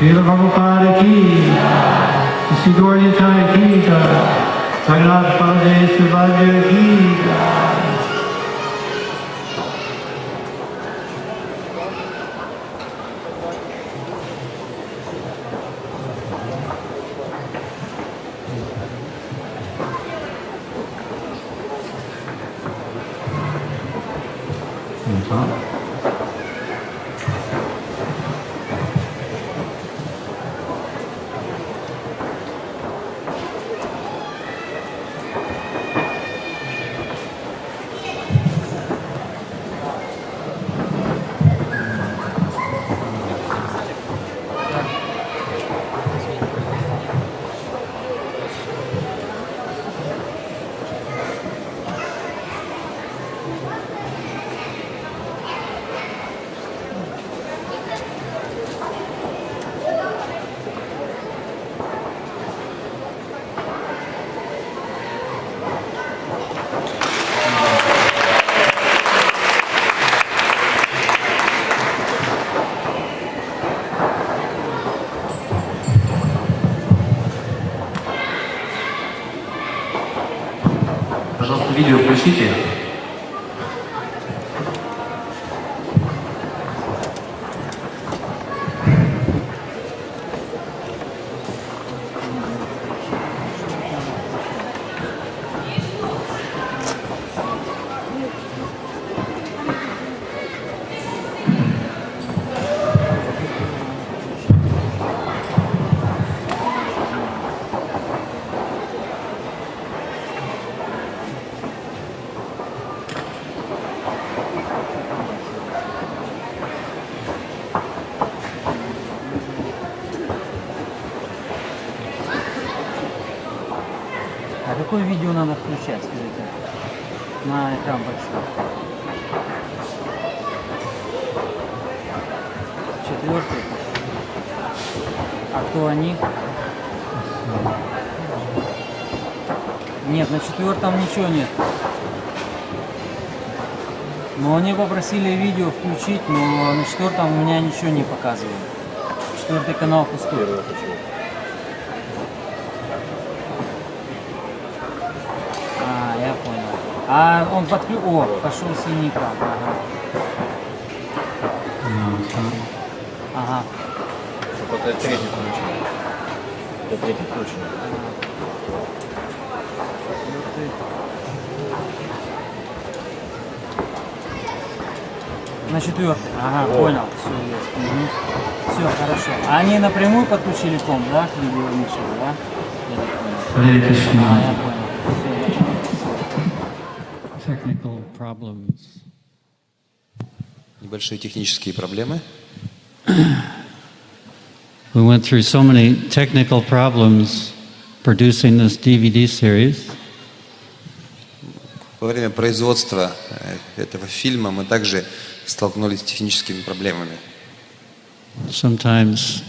Srila Prabhupada ki, Siddhar Nitai ki, Raghunath Baladev Subhadra ki. Пожалуйста, видео включите. А какое видео надо включать, скажите? На экран большой. 4-й. А кто они? Нет, на 4-м ничего нет. Но они попросили видео включить, но на 4-м у меня ничего не показывает. 4-й канал пустой. Я понял. А он подключил... О, пошел синий экран. Ага. Это третий включен. Это третий включен. На 4-й. Ага, понял. Все, есть. Угу. Все, хорошо. А они напрямую подключили комп, да, к видео ничего, да? Я понял. Technical problems. Небольшие технические проблемы. We went through so many technical problems producing this DVD series. Во время производства этого фильма мы также столкнулись с техническими проблемами. Sometimes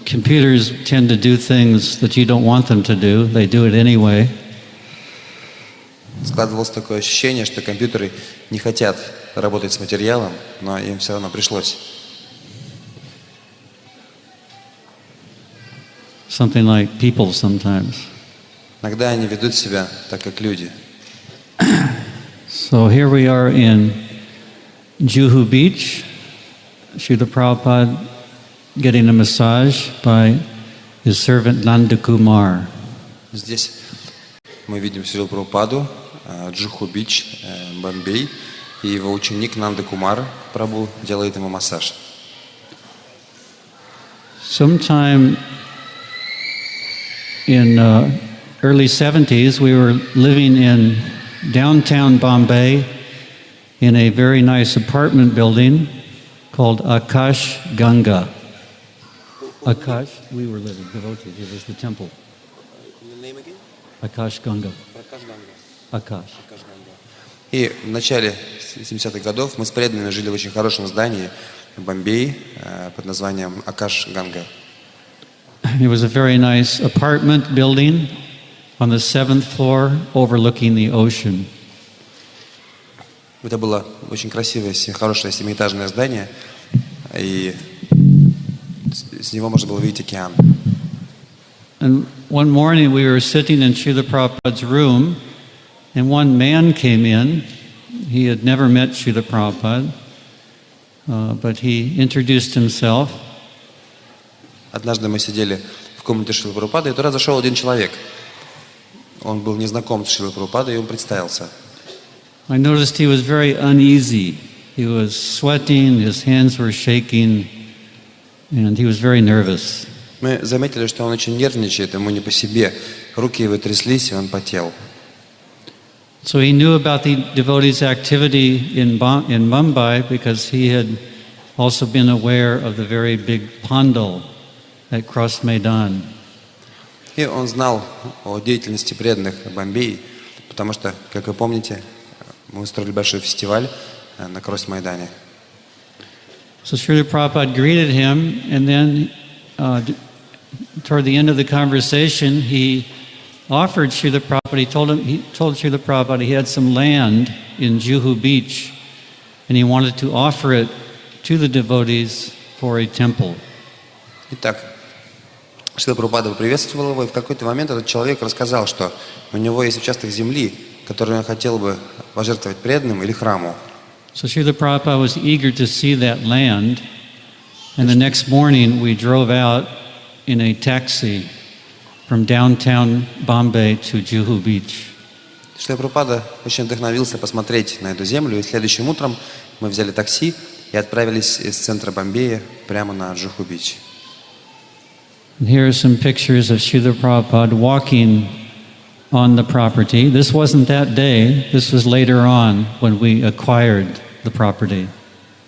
computers tend to do things that you don't want them to do. They do it anyway. Складывалось такое ощущение, что компьютеры не хотят работать с материалом, но им все равно пришлось. Something like people sometimes. Иногда они ведут себя так, как люди. So here we are in Juhu Beach, Srila Prabhupada getting a massage by his servant Nanda Kumar. Здесь мы видим Шрилу Прабхупаду, Джуху-Бич, Бомбей, и его ученик Нанда Кумар, прабху, делает ему массаж. Sometime in early 70s, we were living in downtown Bombay in a very nice apartment building called Akash Ganga. Akash, we were living, devotees, it was the temple. The name again? Akash Ganga. Akash. И в начале 70-х годов мы с преданными жили в очень хорошем здании в Бомбее под названием Акаш Ганга. It was a very nice apartment building on the 7th floor overlooking the ocean. Это было очень красивое, хорошее семиэтажное здание. И с него можно было видеть океан. And one morning we were sitting in Srila Prabhupada's room, and one man came in. He had never met Srila Prabhupada, but he introduced himself. Однажды мы сидели в комнате Шрилы Прабхупады, и туда зашел один человек. Он был незнаком с Шрилой Прабхупадой, и он представился. I noticed he was very uneasy. He was sweating, his hands were shaking, and he was very nervous. Мы заметили, что он очень нервничает, ему не по себе. Руки его тряслись, и он потел. So he knew about the devotees' activity in Mumbai because he had also been aware of the very big pandal at Cross Maidan. И он знал о деятельности преданных в Бомбее, потому что, как вы помните, мы устроили большой фестиваль на Кросс-Майдане. So Srila Prabhupada greeted him, and then toward the end of the conversation, he offered Srila Prabhupada, he told Srila Prabhupada he had some land in Juhu Beach, and he wanted to offer it to the devotees for a temple. Итак, Шрила Прабхупада приветствовал его, и в какой-то момент этот человек рассказал, что у него есть участок земли, который он хотел бы пожертвовать преданным или храму. So Srila Prabhupada was eager to see that land, and the next morning we drove out in a taxi from downtown Bombay to Juhu Beach. Шрила Прабхупада очень вдохновился посмотреть на эту землю, и следующим утром мы взяли такси и отправились из центра Бомбея прямо на Джуху-Бич. And here are some pictures of Srila Prabhupada walking on the property. This wasn't that day, this was later on when we acquired the property.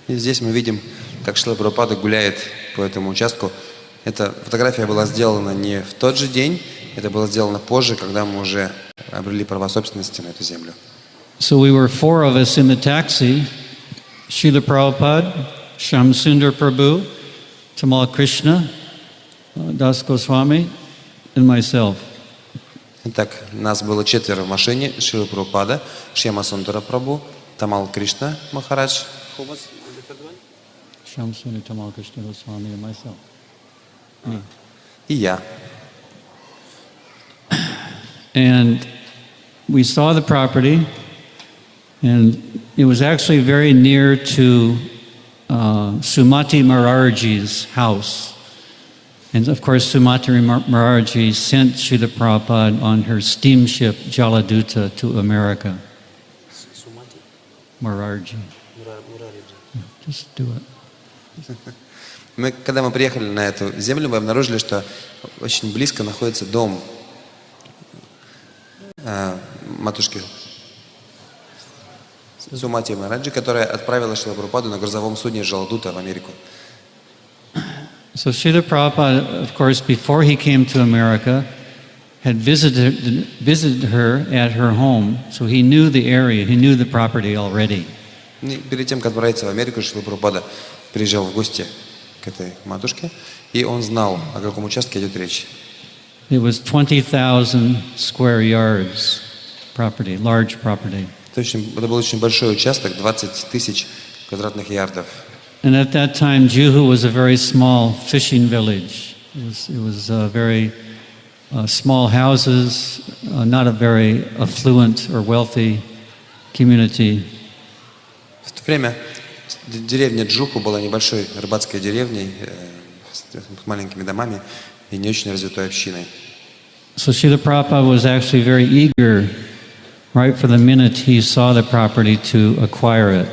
И здесь мы видим, как Шрила Прабхупада гуляет по этому участку. Эта фотография была сделана не в тот же день, это было сделано позже, когда мы уже обрели права собственности на эту землю. So we were four of us in the taxi: Srila Prabhupada, Shamsundar Prabhu, Tamal Krishna, Das Goswami, and myself. Итак, нас было четверо в машине: Шрила Прабхупада, Шьяма Сундара Прабху, Тамал Кришна Махарадж, Shamsundar, Tamal Krishna Goswami, and myself. и я. And we saw the property, and it was actually very near to Sumati Maharajji's house. And of course, Sumati Maharajji sent Srila Prabhupada on her steamship Jaladuta to America. Sumati? Maharajji. Just do it. Когда мы приехали на эту землю, мы обнаружили, что очень близко находится дом матушки Сумати Махараджи, которая отправила Шрила Прабхупаду на грузовом судне Джаладута в Америку. So Srila Prabhupada, of course, before he came to America, had visited her at her home, so he knew the area, he knew the property already. И перед тем, как отправиться в Америку, Шрила Прабхупада приезжал в гости к этой матушке, и он знал, о каком участке идет речь. It was 20,000 square yards property, large property. Это был очень большой участок, 20 тысяч квадратных ярдов. And at that time, Juhu was a very small fishing village. It was very small houses, not a very affluent or wealthy community. В то время деревня Джуху была небольшой рыбацкой деревней с маленькими домами и не очень развитой общиной. So Srila Prabhupada was actually very eager, right from the minute he saw the property, to acquire it.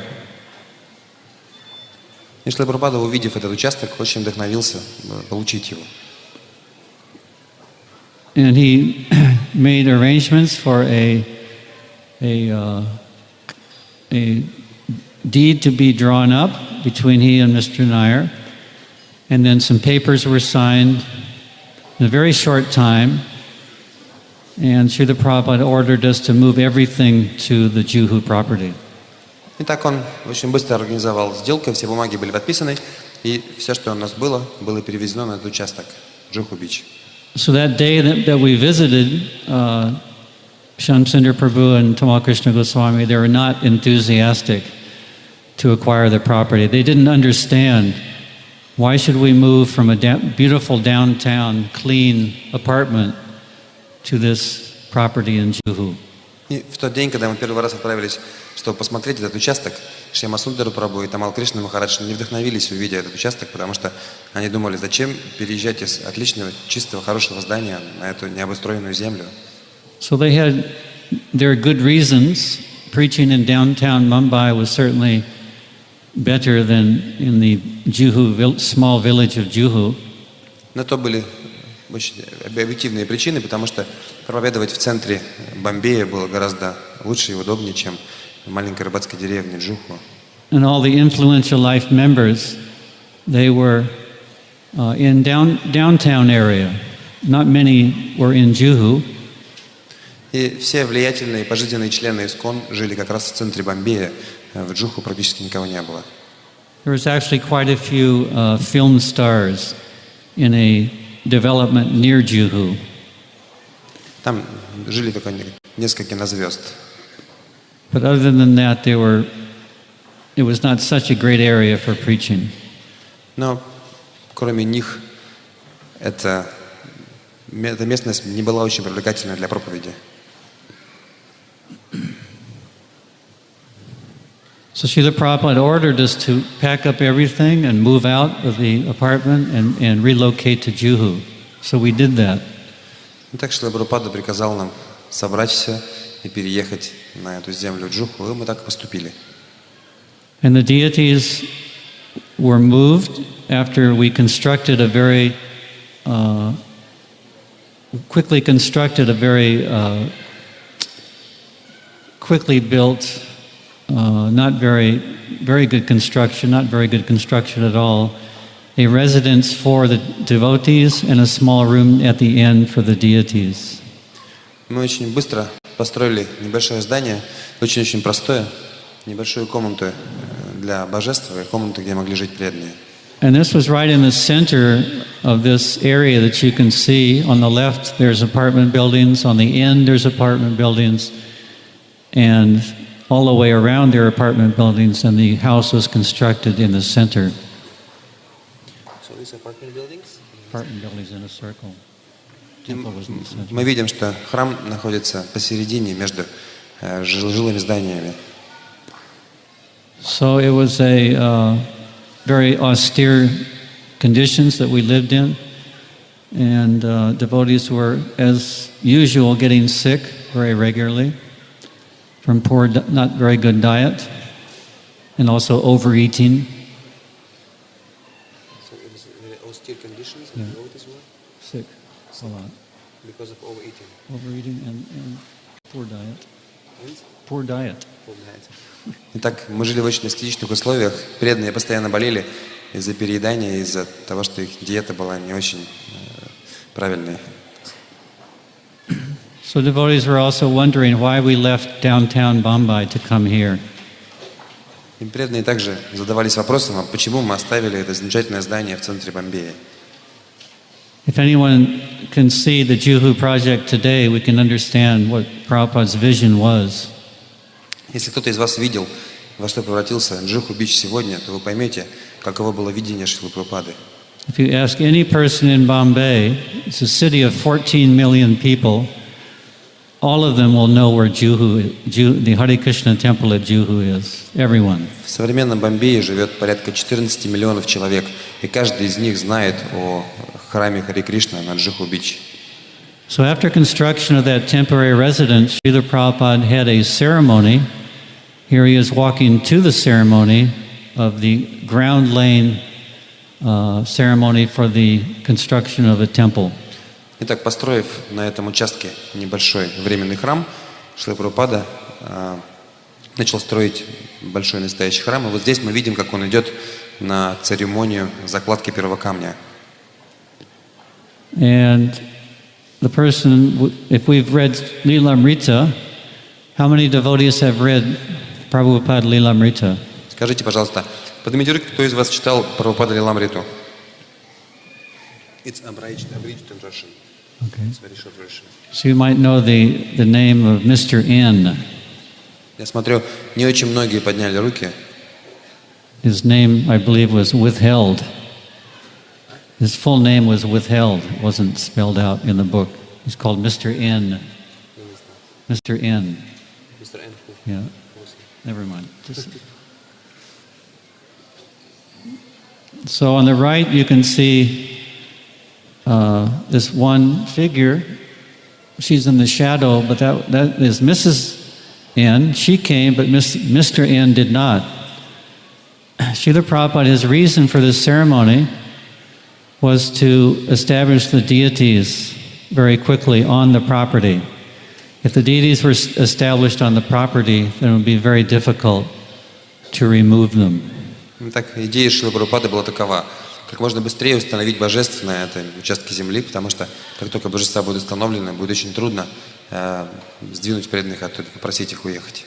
И Шрила Прабхупада, увидев этот участок, очень вдохновился получить его. And he made arrangements for a deed to be drawn up between he and Mr. Nair, and then some papers were signed in a very short time, and Srila Prabhupada ordered us to move everything to the Juhu property. Итак, он очень быстро организовал сделку, все бумаги были подписаны, и все, что у нас было перевезено на этот участок, Джуху-Бич. So that day that we visited, Shamsundar Prabhu and Tamal Krishna Goswami, they were not enthusiastic to acquire the property. They didn't understand why should we move from a beautiful downtown clean apartment to this property in Juhu? И в тот день, когда мы первый раз отправились, чтобы посмотреть этот участок, Шьяма Сундару Прабху и Тамал Кришна Махарадж не вдохновились, увидя этот участок, потому что они думали, зачем переезжать из отличного, чистого, хорошего здания на эту необустроенную землю. So they had their good reasons. Preaching in downtown Mumbai was certainly better than in the Juhu, small village of Juhu. На то были очень объективные причины, потому что проповедовать в центре Бомбея было гораздо лучше и удобнее, чем в маленькой рыбацкой деревне Джуху. And all the influential life members, they were in downtown area. Not many were in Juhu. И все влиятельные пожизненные члены ИСККОН жили как раз в центре Бомбея. В Джуху практически никого не было. There was actually quite a few film stars in a development near Juhu. Там жили только несколько кинозвезд. But other than that, it was not such a great area for preaching. Но кроме них эта местность не была очень привлекательной для проповеди. So Srila Prabhupada ordered us to pack up everything and move out of the apartment and relocate to Juhu. So we did that. Так Шрила Прабхупада приказал нам собрать все и переехать на эту землю Джуху, и мы так и поступили. And the deities were moved after we constructed a very quickly built, not very good construction at all, a residence for the devotees and a small room at the end for the deities. Мы очень быстро построили небольшое здание, очень-очень простое, небольшую комнату для божества и комнату, где могли жить преданные. And this was right in the center of this area that you can see. On the left, there's apartment buildings. On the end, there's apartment buildings. And all the way around there are apartment buildings, and the house was constructed in the center. So these apartment buildings? Apartment buildings in a circle. Temple was in the center. Мы видим, что храм находится посередине между жилыми зданиями. So it was a very austere conditions that we lived in, and devotees were, as usual, getting sick very regularly from poor, not very good diet, and also overeating. So it was very austere conditions Yeah. devotees were Sick a lot. because of overeating. Overeating and poor diet. Poor diet. Итак, мы жили в очень аскетичных условиях. Преданные постоянно болели из-за переедания, из-за того, что их диета была не очень правильной. So devotees were also wondering why we left downtown Bombay to come here. И преданные также задавались вопросом, а почему мы оставили это замечательное здание в центре Бомбея. If anyone can see the Juhu project today, we can understand what Prabhupada's vision was. Если кто-то из вас видел, во что превратился Джуху-Бич сегодня, то вы поймете, каково было видение Шрилы Прабхупады. If you ask any person in Bombay, it's a city of 14 million people, all of them will know where the Hare Krishna temple at Juhu is. Everyone. В современном Бомбее живет порядка 14 миллионов человек, и каждый из них знает о храме Харе Кришна на Джуху-Бич. So after construction of that temporary residence, Srila Prabhupada had a ceremony. Here he is walking to the ceremony of the ground laying ceremony for the construction of a temple. Итак, построив на этом участке небольшой временный храм, Шрила Прабхупада начал строить большой настоящий храм. И вот здесь мы видим, как он идет на церемонию закладки первого камня. And the person, if we've read Lilamrita, how many devotees have read Prabhupada Lilamrita? Скажите, пожалуйста, поднимите руки, кто из вас читал Прабхупада Лиламриту? It's abridged in Russian. Okay. It's very short version. So you might know the name of Mr. N. Я смотрю, не очень многие подняли руки. His name, I believe, was withheld. His full name was withheld, it wasn't spelled out in the book. He's called Mr. N. Mr. N. Yeah, never mind. So on the right you can see this one figure. She's in the shadow, but that is Mrs. N. She came, but Mr. N did not. Srila Prabhupada, his reason for this ceremony was to establish the deities very quickly on the property. If the deities were established on the property, then it would be very difficult to remove them. Так, идея Шрилы Прабхупады была такова: как можно быстрее установить божество на этом участке земли, потому что как только божества будут установлены, будет очень трудно сдвинуть преданных оттуда, попросить их уехать.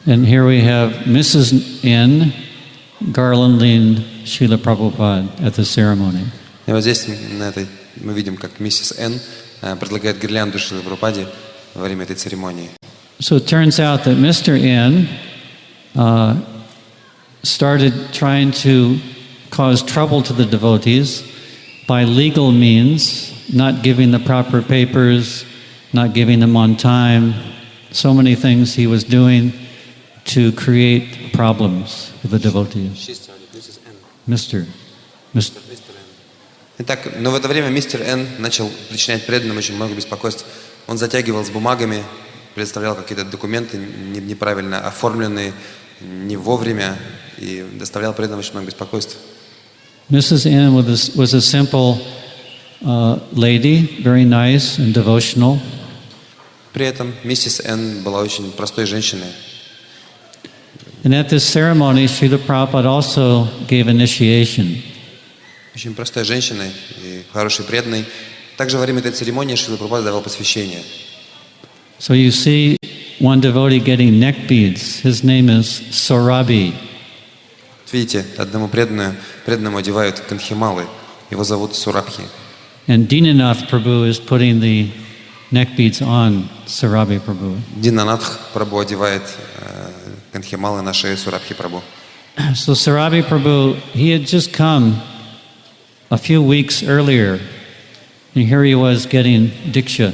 And here we have Mrs. N garlanding Srila Prabhupada at the ceremony. И вот здесь на этой мы видим, как миссис Н предлагает гирлянду Шрилы Прабхупаде во время этой церемонии. So it turns out that Mr. N started trying to cause trouble to the devotees by legal means, not giving the proper papers, not giving them on time, so many things he was doing to create problems for the devotees. Mr. Итак, но в это время мистер Н начал причинять преданным очень много беспокойств. Он затягивал с бумагами, представлял какие-то документы неправильно оформленные, не вовремя, и доставлял преданным очень много беспокойств. Mrs. N was a simple lady, very nice and devotional. При этом миссис Н была очень простой женщиной. And at this ceremony, Srila Prabhupada also gave initiation. Очень простой женщиной и хорошей преданной. Также во время этой церемонии Шрила Прабхупада давал посвящение. So you see one devotee getting neck beads. His name is Sorabi. Видите, одному преданному одевают канхималы. Его зовут Сурабхи. And Dinanath Prabhu is putting the neck beads on Sorabi Prabhu. Динанатх Прабху одевает канхималы на шею Сурабхи Прабху. So Sorabi Prabhu, he had just come a few weeks earlier, and here he was getting diksha.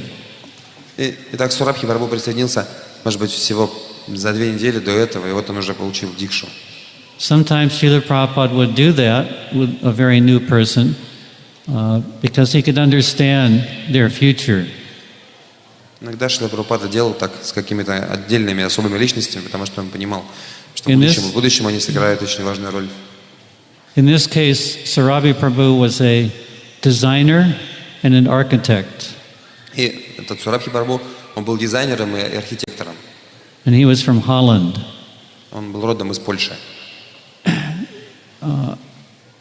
Итак, Сурабхи Прабху присоединился, может быть, всего за 2 недели до этого, и вот он уже получил дикшу. Sometimes Srila Prabhupada would do that with a very new person because he could understand their future. Иногда Шрила Прабхупада делал так с какими-то отдельными особыми личностями, потому что он понимал, что в будущем они сыграют очень важную роль. In this case, Sorabi Prabhu was a designer and an architect. И этот Сурабхи Прабху, он был дизайнером и архитектором. And he was from Holland. Он был родом из Польши.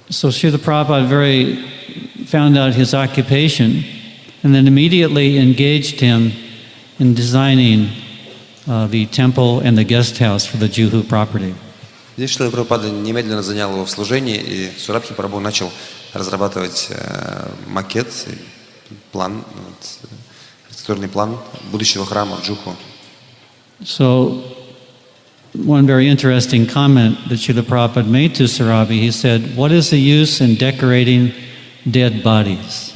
So Srila Prabhupada found out his occupation and then immediately engaged him in designing the temple and the guest house for the Juhu property. Здесь Шрила Прабхупада немедленно занял его в служении, и Сурабхи Прабху начал разрабатывать макет, план, архитектурный план будущего храма в Джуху. So one very interesting comment that Srila Prabhupada made to Sarabi, he said, "What is the use in decorating dead bodies?"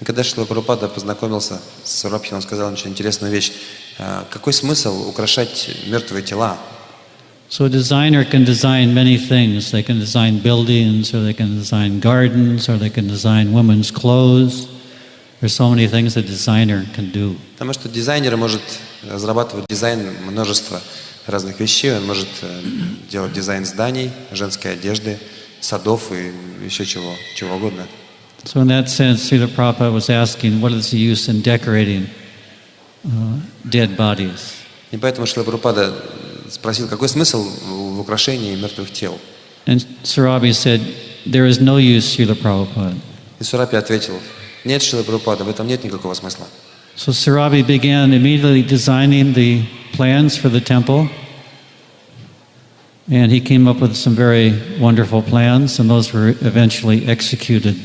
Когда Шрила Прабхупада познакомился с Сурабхи, он сказал очень интересную вещь. Какой смысл украшать мертвые тела? So a designer can design many things. They can design buildings, or they can design gardens, or they can design women's clothes. There's so many things a designer can do. Потому что дизайнер может разрабатывать дизайн множества разных вещей. Он может делать дизайн зданий, женской одежды, садов и еще чего угодно. So in that sense, Srila Prabhupada was asking, what is the use in decorating dead bodies? И поэтому Шрила Прабхупада спросил, какой смысл в украшении мертвых тел? And Sarabi said, there is no use, Srila Prabhupada. И Сурабхи ответил, нет, Шрила Прабхупада, в этом нет никакого смысла. So Sarabi began immediately designing the plans for the temple. And he came up with some very wonderful plans, and those were eventually executed.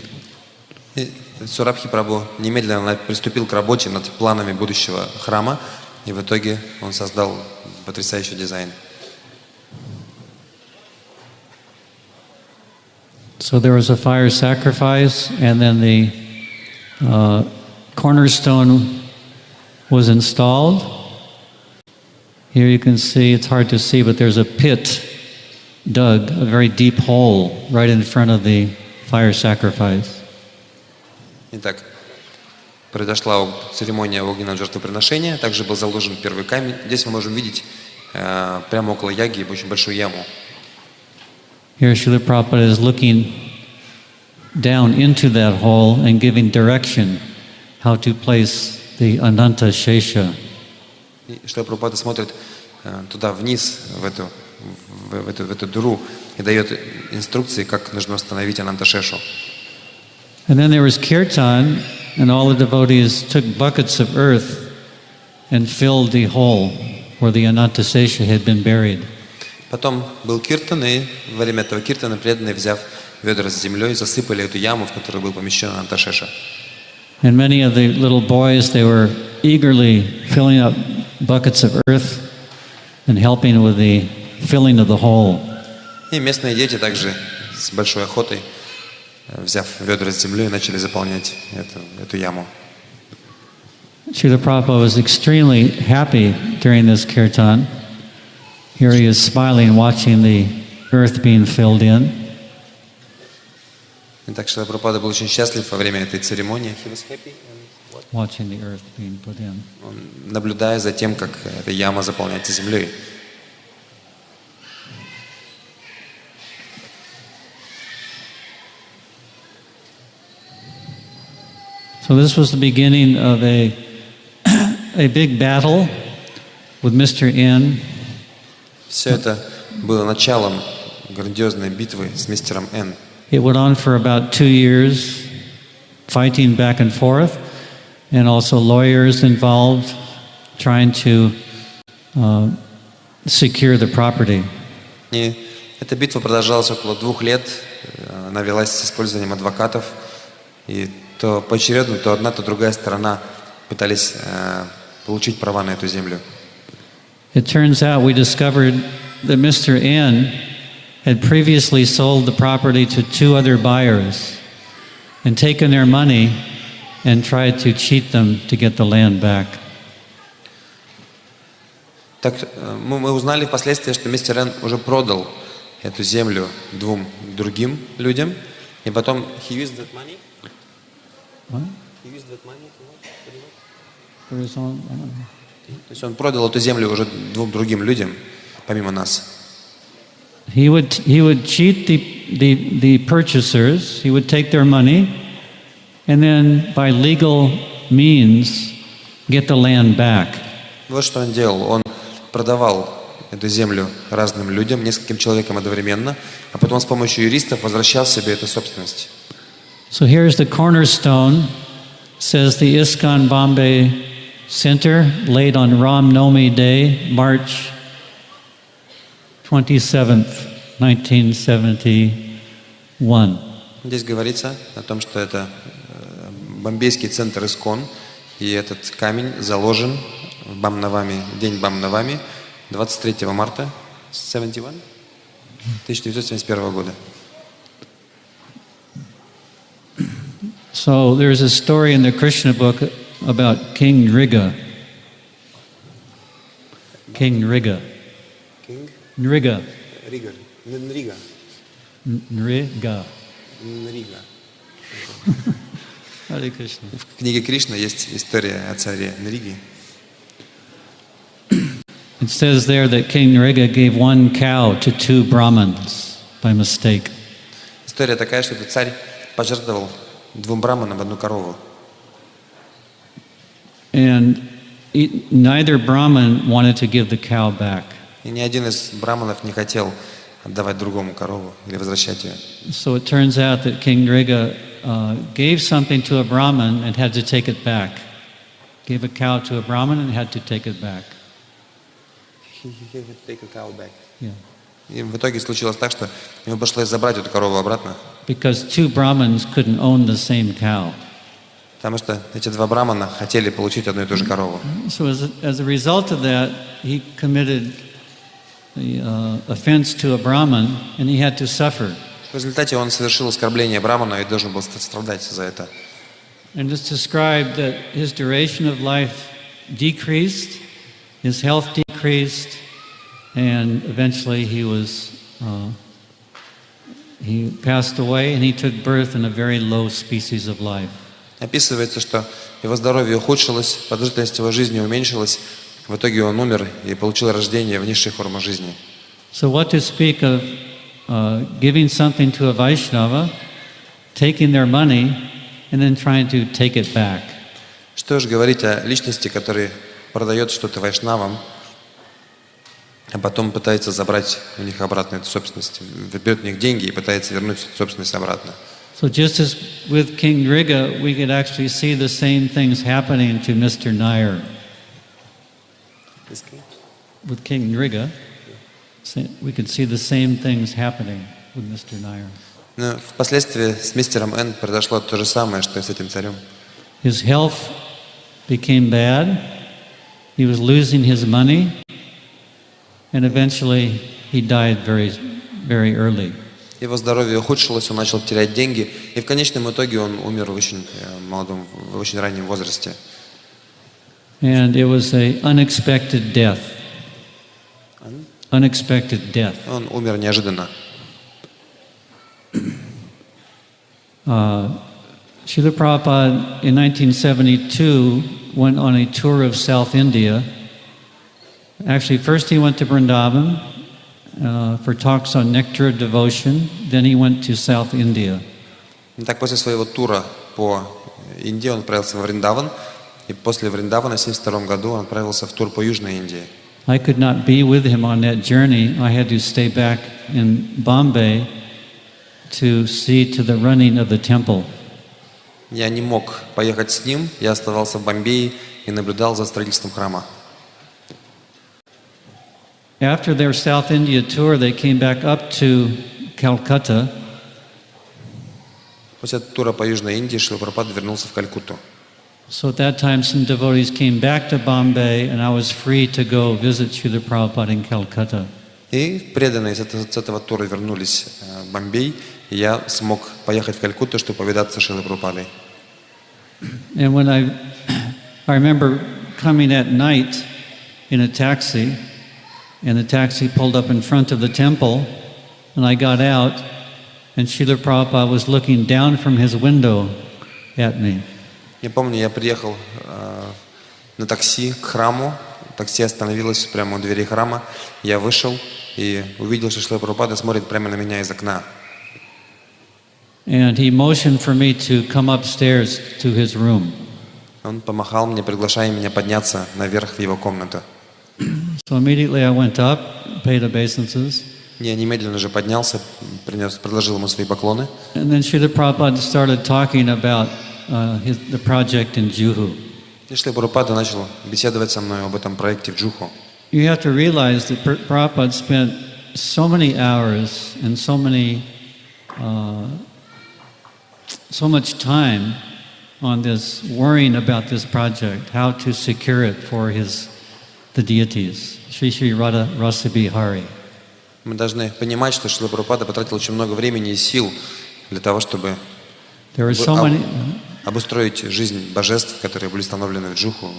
И Сурабхи Прабху немедленно приступил к работе над планами будущего храма, и в итоге он создал потрясающий дизайн. So there was a fire sacrifice, and then the cornerstone was installed. Here you can see, it's hard to see, but there's a pit dug, a very deep hole right in front of the fire sacrifice. Итак, произошла церемония огненного жертвоприношения, также был заложен первый камень. Здесь мы можем видеть прямо около яги очень большую яму. Here Srila Prabhupada is looking down into that hole and giving direction how to place the Ananta Shesha. И Шрила Прабхупада смотрит туда вниз, в эту дыру, и дает инструкции, как нужно установить Ананташешу. And then there was kirtan, and all the devotees took buckets of earth and filled the hole where the Ananta Shesha had been buried. Потом был киртан, и во время этого киртана преданные, взяв ведра с землей, засыпали эту яму, в которую был помещен Ананташеша. And many of the little boys, they were eagerly filling up buckets of earth and helping with the filling of the hole. И местные дети также с большой охотой, взяв ведра с землей, начали заполнять эту яму. Srila Prabhupada was extremely happy during this kirtan. Here he is smiling, watching the earth being filled in. Итак, Шрила Прабхупада был очень счастлив во время этой церемонии. Watching the earth being put in. Он, наблюдая за тем, как эта яма заполняется землей. So this was the beginning of a big battle with Mr. N. Все это было началом грандиозной битвы с мистером Н. It went on for about 2 years, fighting back and forth, and also lawyers involved trying to secure the property. И эта битва продолжалась около 2 лет. Она велась с использованием адвокатов. И то поочередно, то одна, то другая сторона пытались получить права на эту землю. It turns out we discovered that Mr. N had previously sold the property to 2 other buyers and taken their money and tried to cheat them to get the land back. Так мы узнали впоследствии, что мистер Н уже продал эту землю 2 другим людям, и потом he used that money. What? He used that money. For his own, То есть он продал эту землю уже 2 другим людям, помимо нас. He would cheat the purchasers. He would take their money, and then by legal means get the land back. Вот что он делал. Он продавал эту землю разным людям, нескольким человекам одновременно, а потом с помощью юристов возвращал себе эту собственность. So here's the cornerstone. Says the ISKCON Bombay Center, laid on Ram Navami Day, March 27th, 1971. Здесь говорится о том, что это бомбейский центр ИСКОН, и этот камень заложен в Бам-Навами, день Бам-Навами, 23 марта 1971 года. So there's a story in the Krishna book about King Nriga. King Nriga. King? Nriga. Рига. Нрига. Nriga. Нрига. Hare Krishna. В книге Кришна есть история о царе Нриги. It says there that King Nriga gave 1 cow to 2 Brahmins by mistake. История такая, что этот царь пожертвовал 2 браманам 1 корову. And neither Brahmin wanted to give the cow back. И ни один из браманов не хотел отдавать другому корову или возвращать ее. So it turns out that King Nriga gave something to a Brahmin and had to take it back. Gave a cow to a Brahmin and had to take it back. Yeah. И в итоге случилось так, что ему пришлось забрать эту корову обратно. Because 2 Brahmins couldn't own the same cow. Потому что эти 2 брамана хотели получить одну и ту же корову. So as a result of that, he committed the offense to a Brahmin, and he had to suffer. В результате он совершил оскорбление Брамана и должен был страдать за это. And it's described that his duration of life decreased, his health decreased, and eventually he passed away, and he took birth in a very low species of life. Описывается, что его здоровье ухудшилось, продолжительность его жизни уменьшилась, в итоге он умер и получил рождение в низшей форме жизни. So what to speak of giving something to a Vaishnava, taking their money, and then trying to take it back? Что же говорить о личности, которая продает что-то вайшнавам, а потом пытается забрать у них обратно эту собственность, берет у них деньги и пытается вернуть эту собственность обратно. So just as with King Driga, we could actually see the same things happening to Mr. Nair. With King Driga, we could see the same things happening with Mr. Nair. Но впоследствии с мистером Н произошло то же самое, что и с этим царем. His health became bad. He was losing his money. And eventually he died very, very early. Его здоровье ухудшилось, он начал терять деньги, и в конечном итоге он умер в очень молодом, в очень раннем возрасте. And it was an unexpected death. Unexpected death. Он умер неожиданно. Srila Prabhupada in 1972 went on a tour of South India. Actually, first he went to Vrindavan for talks on nectar of devotion. Then he went to South India. Так, после своего тура по Индии он отправился во Вриндаван, и после Вриндавана в 1972 году он отправился в тур по Южной Индии. I could not be with him on that journey. I had to stay back in Bombay to see to the running of the temple. Я не мог поехать с ним, я оставался в Бомбее и наблюдал за строительством храма. After their South India tour, they came back up to Calcutta. После тура по Южной Индии Шрила Прабхупада вернулся в Калькутту. So at that time, some devotees came back to Bombay, and I was free to go visit Srila Prabhupada in Calcutta. И преданные с этого тура вернулись в Бомбей, и я смог поехать в Калькутту, чтобы повидаться с Шрилой Прабхупадой. And when I remember coming at night in a taxi, and the taxi pulled up in front of the temple, and I got out, and Srila Prabhupada was looking down from his window at me. Я помню, я приехал на такси к храму, такси остановилось прямо у двери храма, я вышел и увидел, что Шрила Прабхупада смотрит прямо на меня из окна. And he motioned for me to come upstairs to his room. Он помахал мне, приглашая меня подняться наверх в его комнату. So immediately I went up, paid obeisances. Я немедленно же поднялся, предложил ему свои поклоны. And then Srila Prabhupada started talking about the project in Juhu. И Шрила Прабхупада начал беседовать со мной об этом проекте в Джуху. You have to realize that Prabhupada spent so many hours and so much time on this, worrying about this project, how to secure it for the deities, Sri Sri Radha Rasa Bihari. Мы должны понимать, что Шрила Прабхупада потратил очень много времени и сил для того, чтобы обустроить жизнь божеств, которые были установлены в Джуху.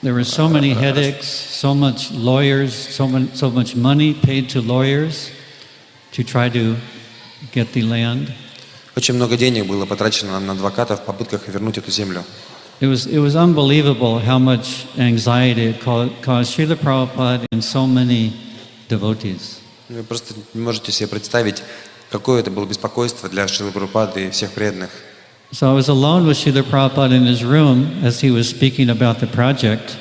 There were so many headaches, so much lawyers, so much money paid to lawyers to try to get the land. Очень много денег было потрачено на адвокатов в попытках вернуть эту землю. It was unbelievable how much anxiety it caused Srila Prabhupada and so many devotees. Вы просто не можете себе представить, какое это было беспокойство для Шрилы Прабхупады и всех преданных. So I was alone with Srila Prabhupada in his room as he was speaking about the project.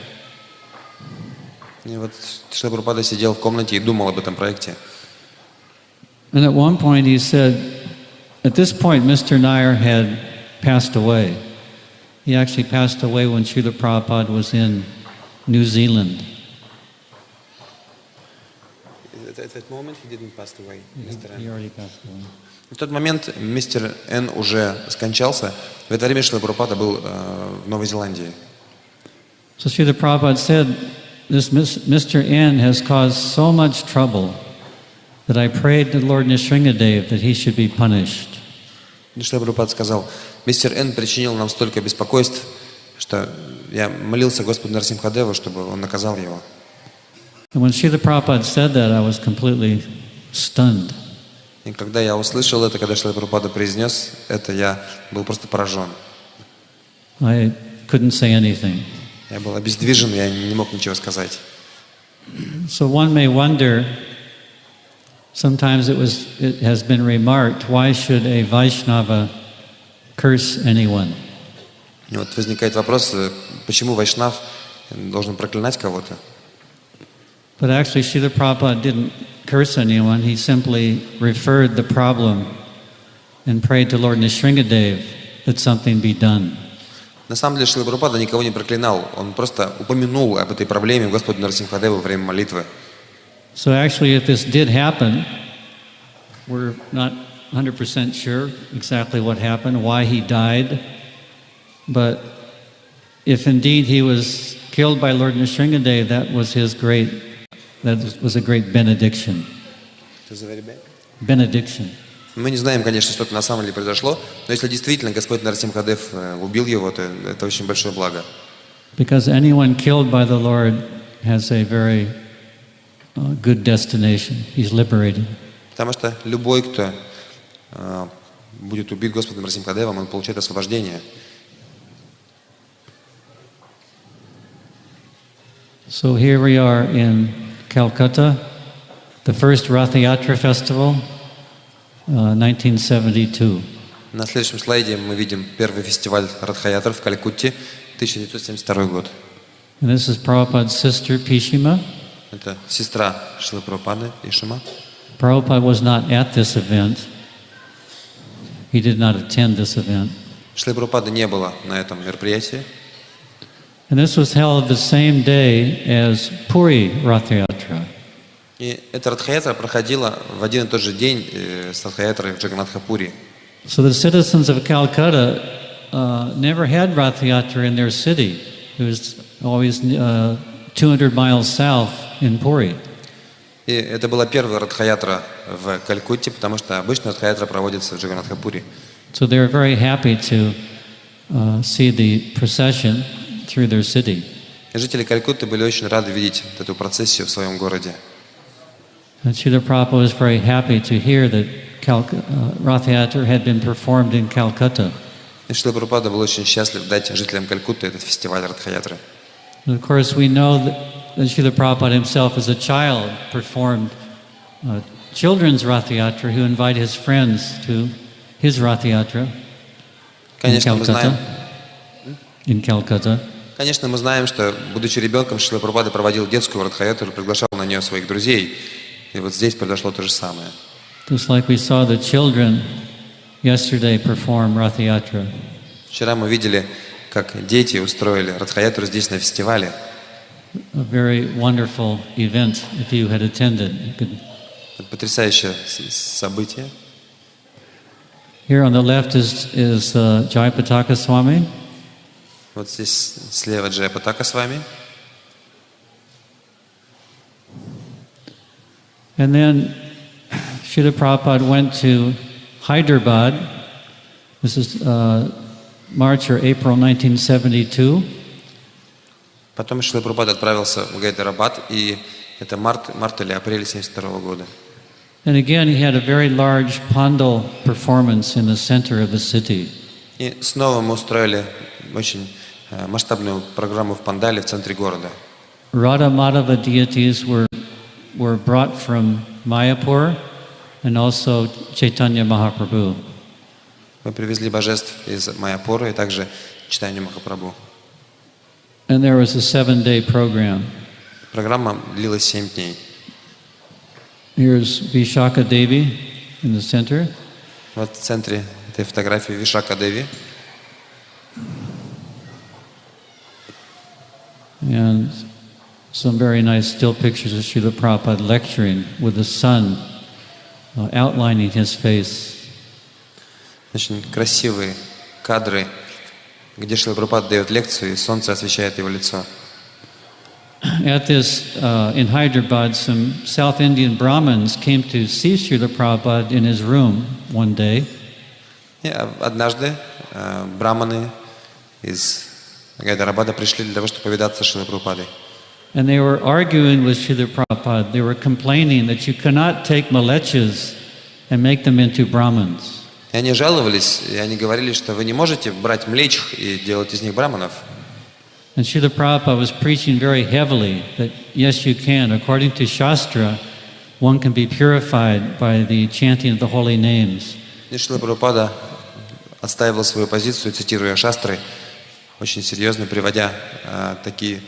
И вот Шрила Прабхупада сидел в комнате и думал об этом проекте. And at one point he said, at this point Mr. Nair had passed away. He actually passed away when Srila Prabhupada was in New Zealand. At that moment he didn't pass away, Mr. He already passed away. В тот момент мистер Н уже скончался. В это время Шрила Прабхупада был в Новой Зеландии. So Srila Prabhupada said, this Mr. N has caused so much trouble that I prayed to Lord Nrsimhadev that he should be punished. Шрила Прабхупада сказал, мистер Н причинил нам столько беспокойств, что я молился Господу Нарсимхадеву, чтобы он наказал его. And when Srila Prabhupada said that, I was completely stunned. И когда я услышал это, когда Шрила Прабхупада произнес это, я был просто поражен. I couldn't say anything. Я был обездвижен, я не мог ничего сказать. So one may wonder, sometimes it has been remarked, why should a Vaishnava curse anyone? И вот возникает вопрос, почему вайшнав должен проклинать кого-то? But actually, Srila Prabhupada didn't curse anyone. He simply referred the problem and prayed to Lord Nrsimhadev that something be done. На самом деле Шрила Прабхупада никого не проклинал, он просто упомянул об этой проблеме Господу Нарсимхадеву во время молитвы. So actually, if this did happen, we're not 100% sure exactly what happened, why he died. But if indeed he was killed by Lord Nrsimhadev, that was a great benediction. Benediction. Мы не знаем, конечно, что на самом деле произошло, но если действительно Господь Нарсимхадев убил его, то это очень большое благо. Because anyone killed by the Lord has a very good destination. He's liberated. Потому что любой, кто будет убит Господом Нарсимхадевом, он получает освобождение. So here we are in Calcutta, the first Rath Yatra festival, 1972. На следующем слайде мы видим первый фестиваль Радха-ятр в Калькутте, 1972 год. And this is Prabhupada's sister, Pishima. Это сестра Шрилы Прабхупады, Ишима. Prabhupada was not at this event. He did not attend this event. Шрилы Прабхупады не было на этом мероприятии. And this was held the same day as Puri Rath Yatra. И эта Радха-ятра проходила в один и тот же день с Радха-ятрой в Джаганнатхапури. So the citizens of Calcutta never had Rath Yatra in their city. It was always 200 miles south in Puri. И это была первая Радха-ятра в Калькутте, потому что обычно Радха-ятра проводится в Джаганнатхапури. So they were very happy to see the procession through their city. И жители Калькутты были очень рады видеть эту процессию в своем городе. And Srila Prabhupada was very happy to hear that Rath Yatra had been performed in Calcutta. И Шрила Прабхупада был очень счастлив дать жителям Калькутты этот фестиваль Радха-ятры. And of course, we know that Srila Prabhupada himself, as a child, performed children's Rath Yatra, who invite his friends to his Rath Yatra in Calcutta. Конечно, мы знаем, что, будучи ребенком, Шрила Прабхупада проводил детскую Радха-ятру, приглашал на нее своих друзей. И вот здесь произошло то же самое. Just like we saw the children yesterday perform Rath Yatra. Вчера мы видели, как дети устроили Радха-ятру здесь на фестивале. A very wonderful event. If you had attended, you could. Это потрясающее событие. Here on the left is Jayapataka Swami. Вот здесь слева Джаяпатака с вами. And then Srila Prabhupada went to Hyderabad. This is March or April 1972. Потом Шрила Прабхупада отправился в Гайдарабад, и это март или апрель 1972 года. And again, he had a very large pandal performance in the center of the city. И снова мы устроили очень масштабную программу в Пандале в центре города. Radha Madhava deities were brought from Mayapur and also Chaitanya Mahaprabhu. Мы привезли божеств из Майяпура и также Чайтанью Махапрабху. And there was a 7-day program. Программа длилась 7 дней. Here's Vishaka Devi in the center. Вот в центре этой фотографии Вишака Деви. And some very nice still pictures of Srila Prabhupada lecturing with the sun outlining his face. Очень красивые кадры, где Шрила Прабхупада дает лекцию, и солнце освещает его лицо. at this, in Hyderabad, some South Indian Brahmins came to see Srila Prabhupada in his room one day. И однажды браманы из Гайдарабада пришли для того, чтобы повидаться с Шрилой Прабхупадой. And they were arguing with Srila Prabhupada. They were complaining that you cannot take malechas and make them into Brahmins. И они жаловались, и они говорили, что вы не можете брать млечих и делать из них браманов. And Srila Prabhupada was preaching very heavily that yes, you can. According to Shastra, one can be purified by the chanting of the holy names. И Шрила Прабхупада отстаивал свою позицию, цитируя шастры, очень серьезно, приводя такие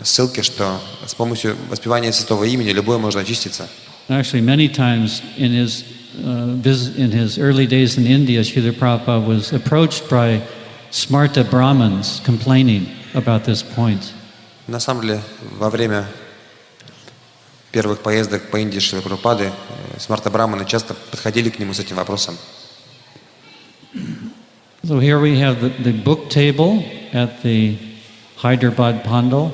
ссылки, что с помощью воспевания святого имени любое можно очиститься. Actually, many times in his early days in India, Srila Prabhupada was approached by Smarta Brahmins complaining about this point. На самом деле, во время первых поездок по Индии Шрилы Прабхупады Смарта Браманы часто подходили к нему с этим вопросом. So here we have the book table at the Hyderabad Pandal.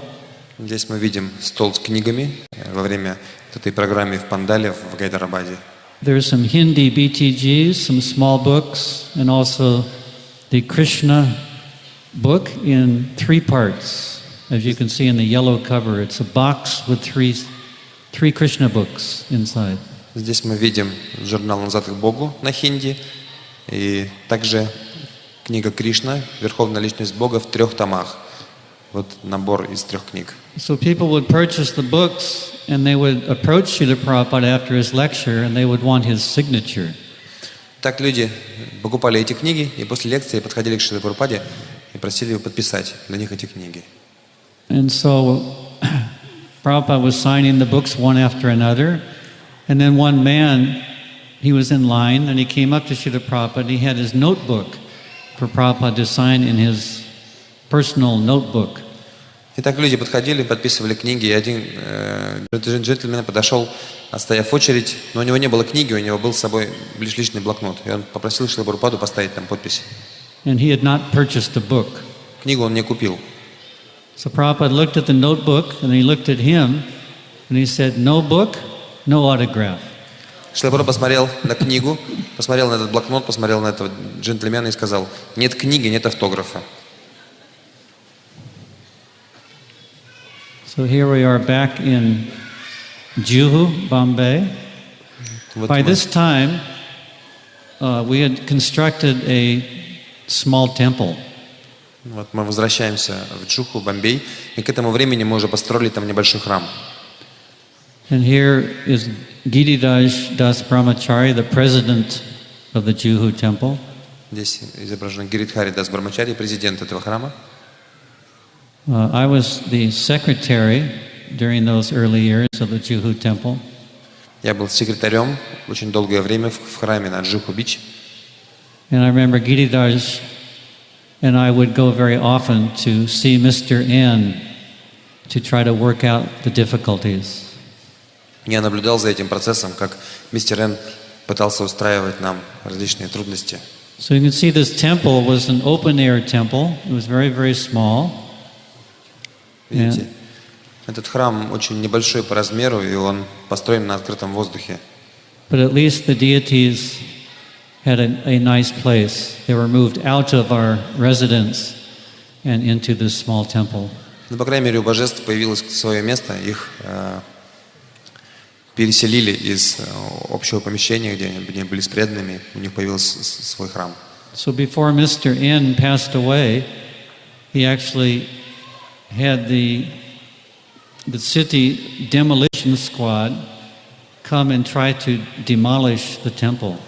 Здесь мы видим стол с книгами во время этой программы в Пандале в Гайдарабаде. There's some Hindi BTGs, some small books, and also the Krishna book in 3 parts. As you can see in the yellow cover, it's a box with three Krishna books inside. Здесь мы видим журнал «Назад к Богу» на хинди и также книга Кришна, Верховная Личность Бога в 3 томах. Вот набор из 3 книг. So people would purchase the books and they would approach Srila Prabhupada after his lecture and they would want his signature. Так люди покупали эти книги и после лекции подходили к Шриле Прабхупаде и просили его подписать для них эти книги. And so Prabhupada was signing the books one after another. And then one man, he was in line and he came up to Srila Prabhupada and he had his notebook for Prabhupada to sign in his personal notebook. И так люди подходили, подписывали книги, и один джентльмен подошел, отстояв очередь, но у него не было книги, у него был с собой лишь личный блокнот. И он попросил Шрилу Прабхупаду поставить там подпись. And he had not purchасed a book. Книгу он не купил. So Prabhupada looked at the notebook and he looked at him and he said, no book, no autograph. Шрила Прабхупада посмотрел на книгу, посмотрел на этот блокнот, посмотрел на этого джентльмена и сказал, нет книги, нет автографа. So here we are back in Juhu, Bombay. Вот By мы- this time, we had constructed a small temple. Вот мы возвращаемся в Джуху, Бомбей, и к этому времени мы уже построили там небольшой храм. And here is Giriraj Das Brahmachari, the president of the Juhu temple. Здесь изображен Гиридхари Дас Брамачари, президент этого храма. I was the secretary during those early years of the Juhu temple. Я был секретарем очень долгое время в храме на Джуху-Бич. And I remember Giriraj and I would go very often to see Mr. N to try to work out the difficulties. Я наблюдал за этим процессом, как мистер Н пытался устраивать нам различные трудности. So you can see this temple was an open-air temple. It was very, very small. Видите, этот храм очень небольшой по размеру, и он построен на открытом воздухе. But at least the deities had a nice place. They were moved out of our residence and into this small temple. Но, по крайней мере, у божеств появилось свое место, их переселили из общего помещения, где они были с преданными, у них появился свой храм. So before Mr. N passed away, he actually had the city demolition squad come and try to demolish the temple.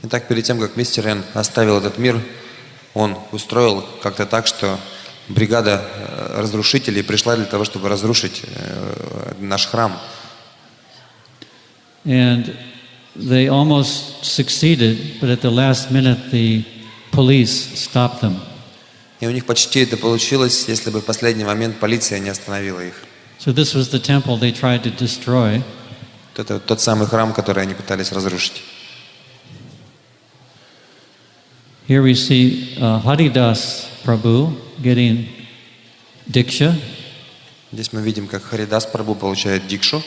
Итак, перед тем, как мистер Н оставил этот мир, он устроил как-то так, что бригада разрушителей пришла для того, чтобы разрушить наш храм. And they almost succeeded, but at the last minute the police stopped them. И у них почти это получилось, если бы в последний момент полиция не остановила их. So this was the temple they tried to destroy. Это тот самый храм, который они пытались разрушить. Here we see Haridas Prabhu getting diksha. Здесь мы видим, как Харидас Прабху получает дикшу.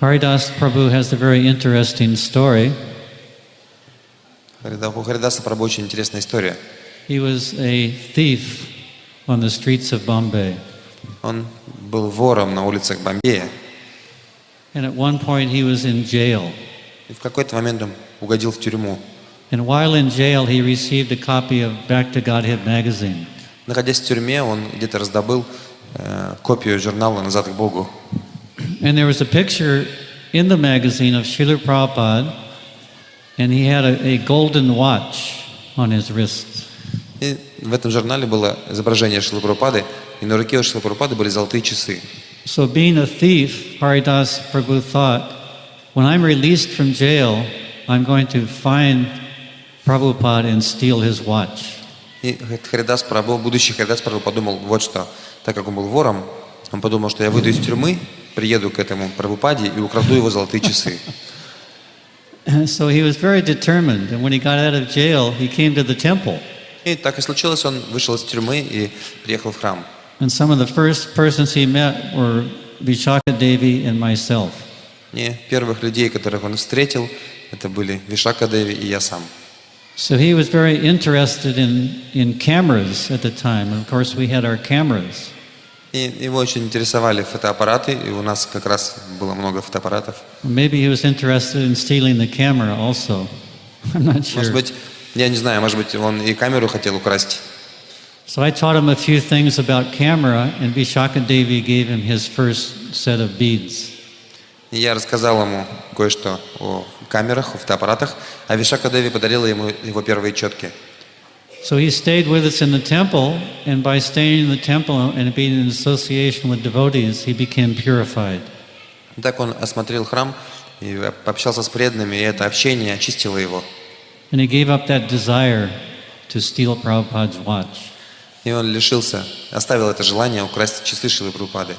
Haridas Prabhu has a very interesting story. У Харидаса Прабху очень интересная история. He was a thief on the streets of Bombay. Он был вором на улицах Бомбея. And at one point he was in jail. И в какой-то момент он угодил в тюрьму. And while in jail, he received a copy of Back to Godhead magazine. Находясь в тюрьме, он где-то раздобыл копию журнала «Назад к Богу». And there was a picture in the magazine of Srila Prabhupada, and he had a golden watch on his wrist. И в этом журнале было изображение Шрилы Прабхупады, и на руке у Шрилы Прабхупады были золотые часы. So being a thief, Haridas Prabhu thought, when I'm released from jail, I'm going to find Prabhupada and steal his watch. И Харидас Прабху, будущий Харидас Прабху подумал вот что, так как он был вором, он подумал, что я выйду из тюрьмы, приеду к этому Прабхупаде и украду его золотые часы. So he was very determined, and when he got out of jail, he came to the temple. И так и случилось, он вышел из тюрьмы и приехал в храм. And some of the first persons he met were Vishaka Devi and myself. И первых людей, которых он встретил, это были Вишака Деви и я сам. So he was very interested in cameras at the time. And of course, we had our cameras. И его очень интересовали фотоаппараты, и у нас как раз было много фотоаппаратов. Maybe he was interested in stealing the camera also. I'm not sure. Может быть, я не знаю, может быть, он и камеру хотел украсть. So I taught him a few things about camera, and Vishaka Devi gave him his first set of beads. И я рассказал ему кое-что о камерах, о фотоаппаратах, а Вишака Деви подарила ему его первые четки. So he stayed with us in the temple, and by staying in the temple and being in association with devotees, he became purified. Так он осмотрел храм и пообщался с преданными, и это общение очистило его. And he gave up that desire to steal Prabhupada's watch. И он оставил это желание украсть часы Шрилы Прабхупады.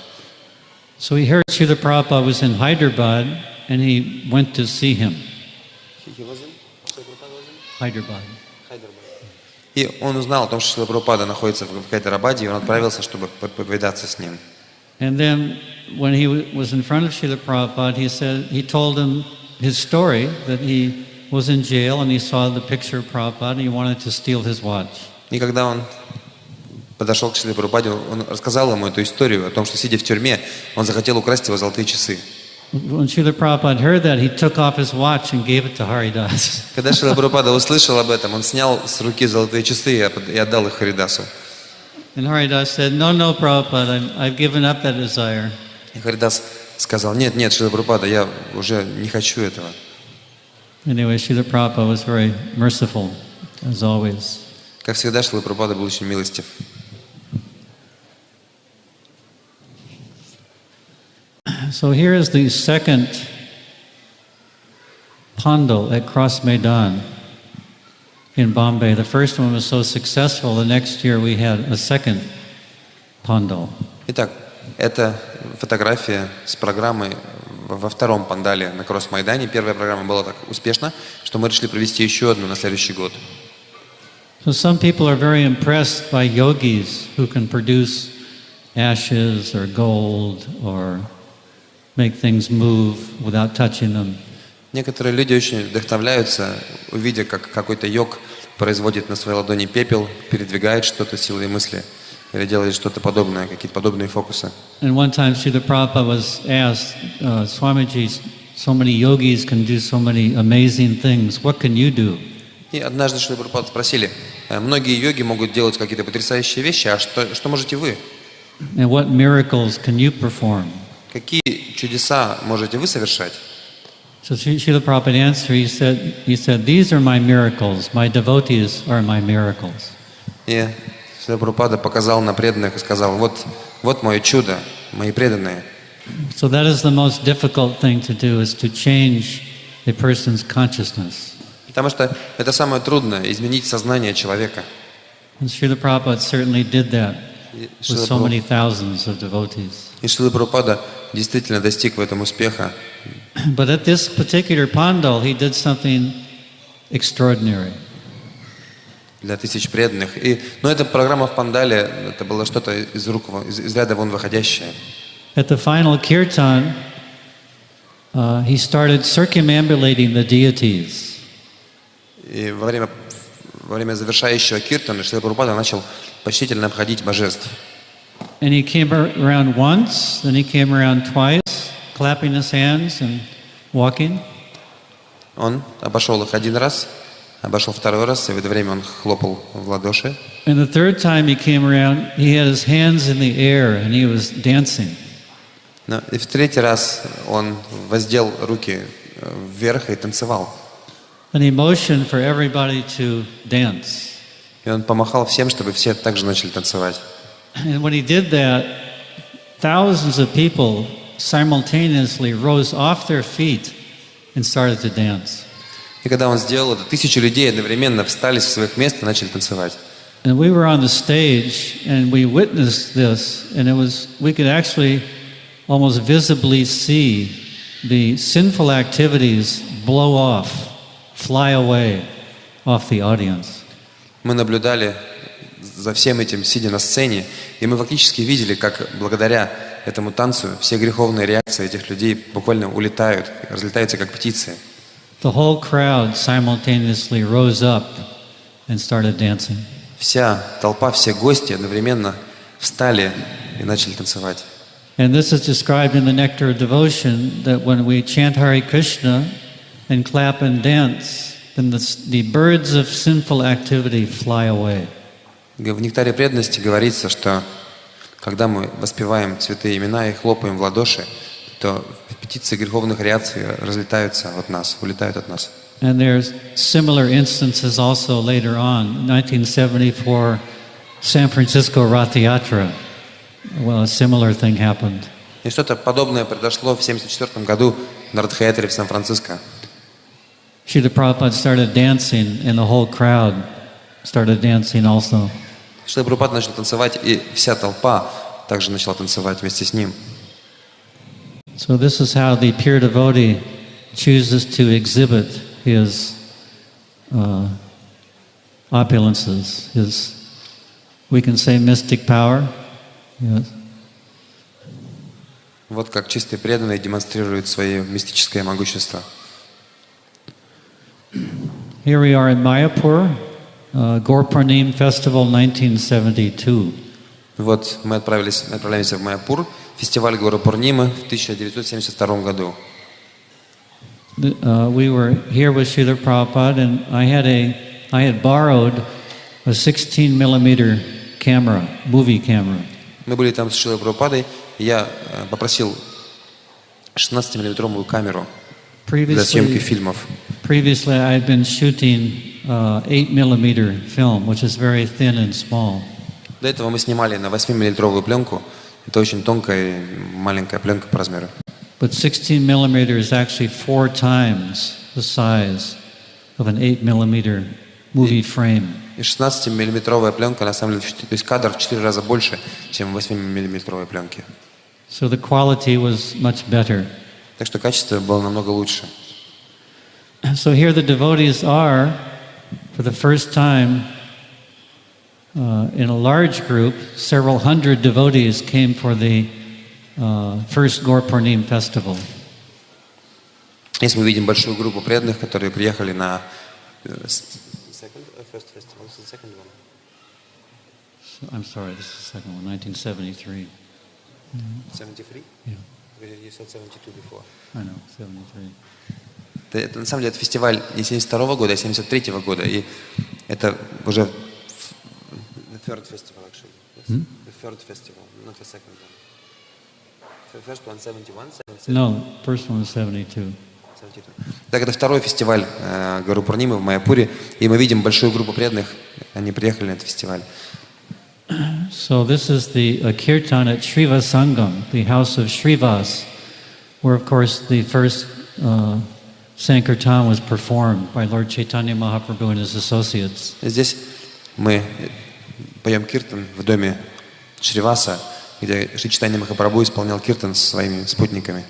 So he heard Srila Prabhupada was in Hyderabad, and he went to see him. Hyderabad. И он узнал о том, что Шрила Прабхупада находится в Хайдарабаде, и он отправился, чтобы повидаться с ним. And then when he was in front of Srila Prabhupada, he told him his story, that he was in jail and he saw the picture of Prabhupada and he wanted to steal his watch. И когда он подошел к Шриле Прабхупаде, он рассказал ему эту историю о том, что, сидя в тюрьме, он захотел украсть его золотые часы. When Srila Prabhupada heard that, he took off his watch and gave it to Haridas. Когда Шрила Прабхупада услышал об этом, он снял с руки золотые часы и отдал их Харидасу. And Haridas said, no, Prabhupada, I've given up that desire. И Харидас сказал, нет, Шрила Прабхупада, я уже не хочу этого. Anyway, Srila Prabhupada was very merciful, as always. Как всегда, Шрила Прабхупада был очень милостив. So here is the second Pandal at Cross Maidan in Bombay. The first one was so successful, the next year we had a second Pandal. Итак, это фотография с программой во втором пандале на Кросс-Майдане. Первая программа была так успешна, что мы решили провести еще одну на следующий год. So some people are very impressed by yogis who can produce ashes or gold or make things move without touching them. Некоторые люди очень вдохновляются, увидя, как какой-то йог производит на своей ладони пепел, передвигает что-то силой мысли или делает что-то подобное, какие-то подобные фокусы. And one time Srila Prabhupada was asked, Swamiji, so many yogis can do so many amazing things. What can you do? И однажды Шрила Прабхупаду спросили, многие йоги могут делать какие-то потрясающие вещи, а что можете вы? And what miracles can you perform? Какие чудеса можете вы совершать? So Srila Prabhupada answered, he said, these are my miracles, my devotees are my miracles. И Шрила Прабхупада показал на преданных и сказал, вот мое чудо, мои преданные. So that is the most difficult thing to do, is to change a person's consciousness. Потому что это самое трудное, изменить сознание человека. And Srila Prabhupada certainly did that with so many thousands of devotees. И Шрила Прабхупада действительно достиг в этом успеха. But at this particular Pandal, he did something extraordinary. для тысяч преданных. Но эта программа в Пандале, это было что-то из ряда вон выходящее. At the final kirtan, he started circumambulating the deities. И во время завершающего киртана Шрила Прабхупада начал почтительно обходить божеств. And he came around once, then he came around twice, clapping his hands and walking. Он обошел их один раз, обошел второй раз, и в это время он хлопал в ладоши. And the third time he came around, he had his hands in the air and he was dancing. И в третий раз он воздел руки вверх и танцевал. And he motioned for everybody to dance. И он помахал всем, чтобы все также начали танцевать. And when he did that, thousands of people simultaneously rose off their feet and started to dance. И когда он сделал это, тысячи людей одновременно встали со своих мест и начали танцевать. And we were on the stage and we witnessed this, and we could actually almost visibly see the sinful activities blow off, fly away off the audience. Мы наблюдали за всем этим, сидя на сцене, и мы фактически видели, как благодаря этому танцу все греховные реакции этих людей буквально улетают, разлетаются как птицы. The whole crowd simultaneously rose up and started dancing. Вся толпа, все гости одновременно встали и начали танцевать. And this is described in the Nectar of Devotion, that when we chant Hare Krishna and clap and dance, then the birds of sinful activity fly away. В Нектаре преданности говорится, что когда мы воспеваем святые имена и хлопаем в ладоши, то птицы греховных реакций разлетаются от нас, улетают от нас. And there's similar instances also later on. In 1974, San Francisco Rath Yatra, well, a similar thing happened. И что-то подобное произошло в 1974 году на Радха-ятре в Сан-Франциско. Srila Prabhupada started dancing, and the whole crowd started dancing also. Шрила Прабхупада начал танцевать, и вся толпа также начала танцевать вместе с ним. So this is how the pure devotee chooses to exhibit his opulences, his, we can say, mystic power. Yes. Вот как чистый преданный демонстрирует свое мистическое могущество. Here we are in Mayapur, Gorpurnim Festival 1972. Вот мы отправляемся в Майяпур, фестиваль Гору Пурнимы в 1972 году. We were here with Srila Prabhupada, and I had borrowed a 16 millimeter camera, movie camera. Мы были там с Шрилой Прабхупадой, и я попросил 16-миллиметровую камеру для съемки фильмов. Previously, I had been shooting 8 millimeter film, which is very thin and small. До этого мы снимали на 8-миллиметровую пленку. Это очень тонкая и маленькая пленка по размеру. But 16 millimeter is actually 4 times the size of an 8 millimeter movie frame. И 16-миллиметровая пленка, на самом деле, то есть кадр в 4 раза больше, чем в 8-миллиметровой пленке. So the quality was much better. Так что качество было намного лучше. So here the devotees are, for the first time, in a large group, several hundred devotees came for the first Gorpurnim festival. Здесь мы видим большую группу преданных, которые приехали на I'm sorry, this is the second one, 1973. 73? Yeah, You said 72 before. I know, 73. Это, на самом деле, это фестиваль не 72 года, а 73 года. И это уже the third festival, actually. Yes? The third festival, not the second one. The first one 71, 77? No, first one was 72. 72. Так, это второй фестиваль Гору Пурнимы в Майяпуре. И мы видим большую группу преданных, они приехали на этот фестиваль. So this is the kirtan at Sriva Sangam, the house of Srivas, where of course the first Sankirtan was performed by Lord Chaitanya Mahaprabhu and his associates. Здесь мы поем киртан в доме Шриваса, где Шри Чайтанья Махапрабху исполнял киртан со своими спутниками.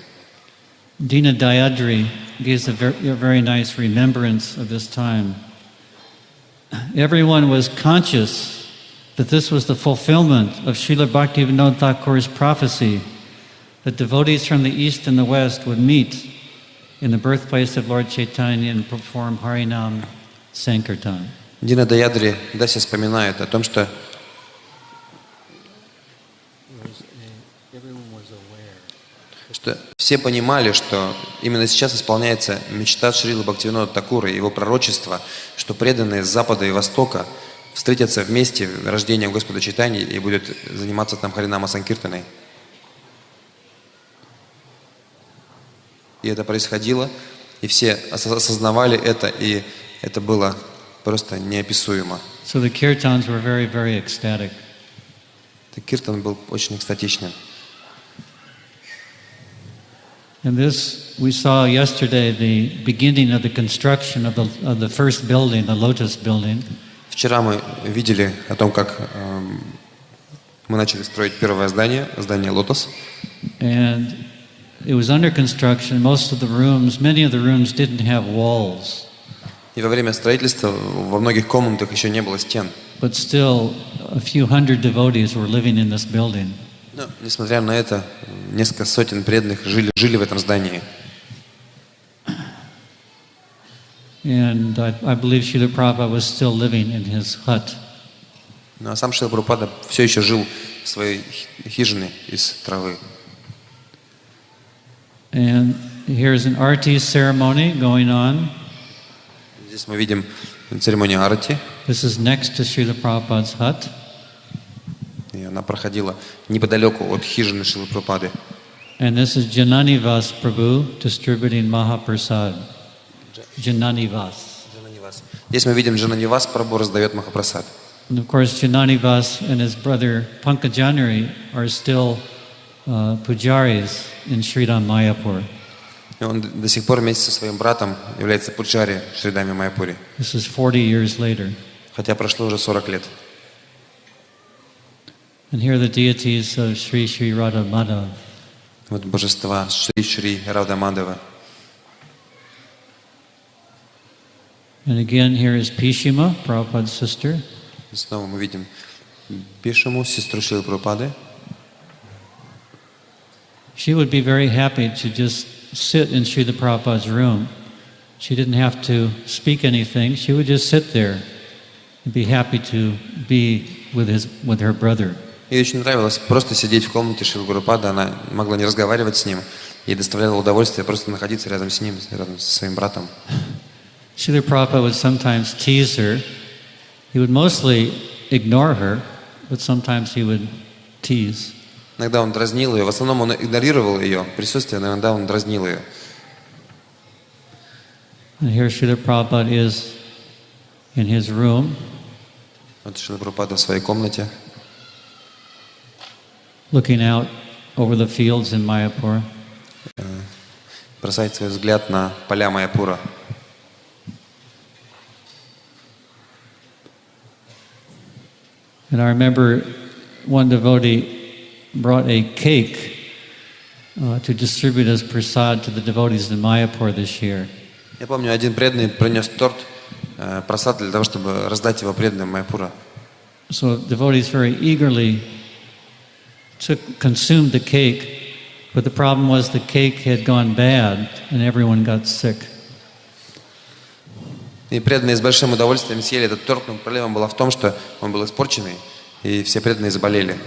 Dina Dayadri gives a very nice remembrance of this time. everyone was conscious that this was the fulfillment of Srila Bhaktivinoda Thakur's prophecy that devotees from the east and the west would meet in the birthplace of Lord Chaitanya and perform Harinam Sankirtan. Дина Даядри Даси вспоминает о том, что все понимали, что именно сейчас исполняется мечта Шрилы Бхактивинода Такура и его пророчество, что преданные с Запада и Востока встретятся вместе в рождении Господа Чайтаньи и будут заниматься там Харинама Санкиртаной. И это происходило, и все осознавали это, и это было просто неописуемо. So the kirtans were very, very ecstatic. Киртан был очень экстатичным. And this, we saw yesterday the beginning of the construction of the first building, the Lotus building. Вчера мы видели о том, как мы начали строить первое здание, здание Лотос. And it was under construction. Most of the rooms, many of the rooms didn't have walls. И во время строительства во многих комнатах еще не было стен. But still, a few hundred devotees were living in this building. Но, несмотря на это, несколько сотен преданных жили в этом здании. And I believe Srila Prabhupada was still living in his hut. Ну а сам Шрила Прабхупада все еще жил в своей хижине из травы. And here's an arti ceremony going on. Здесь мы видим церемонию арати. This is next to Srila Prabhupada's hut. И она проходила неподалеку от хижины Шрилы Прабхупады. And this is Jananivas Prabhu distributing Mahaprasad. Jananivas. Здесь мы видим Джананивас Прабху раздает Махапрасад. And of course, Jananivas and his brother Pankajanari are still pujaris in Sridham Mayapur. И он до сих пор вместе со своим братом является пуджари в Шридаме Майяпуре. This is 40 years later. Хотя прошло уже 40 лет. And here are the deities of Sri Sri Radha Madhav. Вот божества Шри Рада Мадхава. And again, here is Pishima, Prabhupada's sister. И снова мы видим Пишиму, сестру Шрилы Прабхупады. She would be very happy to just sit in Srila Prabhupada's room. She didn't have to speak anything. She would just sit there and be happy to be with her brother. Ей очень нравилось просто сидеть в комнате Шрилы Прабхупады. Она могла не разговаривать с ним. Ей доставляло удовольствие просто находиться рядом с ним, рядом со своим братом. Srila Prabhupada would sometimes tease her. He would mostly ignore her, but sometimes he would tease. Иногда он дразнил ее. В основном он игнорировал ее присутствие, но иногда он дразнил ее. And here Srila Prabhupada is in his room. Вот Шрила Прабхупада в своей комнате. Looking out over the fields in Mayapur. Бросает свой взгляд на поля Майяпура. And I remember one devotee brought a cake to distribute as prasad to the devotees in Mayapur this year. Я помню, один преданный принес торт, просад для того, чтобы раздать его преданным Майяпура. So devotees very eagerly consumed the cake, but the problem was the cake had gone bad and everyone got sick. И преданные с большим удовольствием съели этот торт, но проблема была в том, что он был испорченный, и все преданные заболели.